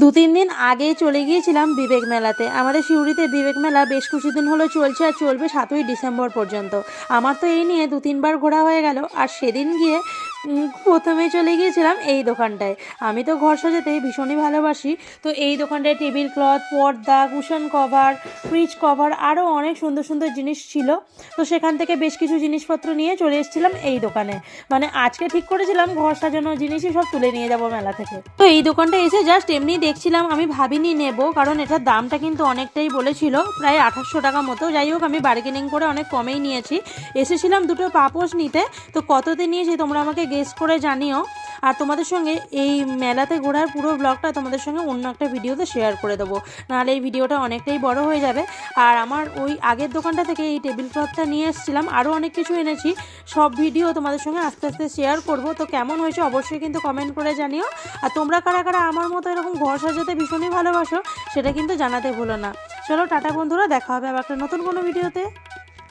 দু-তিন দিন আগেই চলে গিয়েছিলাম বিবেক মেলাতে। আমাদের সিউড়িতে বিবেক মেলা বেশ কিছুদিন হলো চলছে আর চলবে 7ই ডিসেম্বর পর্যন্ত। আমার তো এই নিয়ে 2-3 বার ঘোরা হয়ে গেল। আর সেদিন গিয়ে প্রথমে চলে গিয়েছিলাম এই দোকানটায়। আমি তো ঘর সাজাতে ভীষণই ভালোবাসি, তো এই দোকানটায় টেবিল ক্লথ, পর্দা, কুশন কভার, ফ্রিজ কভার আরও অনেক সুন্দর সুন্দর জিনিস ছিল। তো সেখান থেকে বেশ কিছু জিনিসপত্র নিয়ে চলে এসেছিলাম এই দোকানে। মানে আজকে ঠিক করেছিলাম ঘর সাজানোর জিনিসই সব তুলে নিয়ে যাব মেলা থেকে। তো এই দোকানটা এসে জাস্ট এমনি দেখছিলাম, আমি ভাবিনি নেব, কারণ এটার দামটা কিন্তু অনেকটাই বলেছিল, প্রায় 2800 টাকা মতো। যাই হোক, আমি বার্গেনিং করে অনেক কমেই নিয়েছি। এসেছিলাম দুটো পাপোশ নিতে, তো কততে নিয়েছি তোমরা আমাকে গেস করে জানিও। আর তোমাদের সঙ্গে এই মেলাতে ঘোরার পুরো ব্লগটা তোমাদের সঙ্গে অন্য একটা ভিডিওতে শেয়ার করে দেবো, নাহলে এই ভিডিওটা অনেকটাই বড় হয়ে যাবে। আর আমার ওই আগের দোকানটা থেকে এই টেবিল ক্লথটা নিয়ে এসেছিলাম, আরও অনেক কিছু এনেছি। সব ভিডিও তোমাদের সঙ্গে আস্তে আস্তে শেয়ার করব। তো কেমন হয়েছে অবশ্যই কিন্তু কমেন্ট করে জানিও। আর তোমরা কারা কারা আমার মতো এরকম ঘর সাজাতে ভীষণই ভালোবাসো সেটা কিন্তু জানাতে ভুলো না। চলো টাটা বন্ধুরা, দেখা হবে আবার একটা নতুন কোনো ভিডিওতে।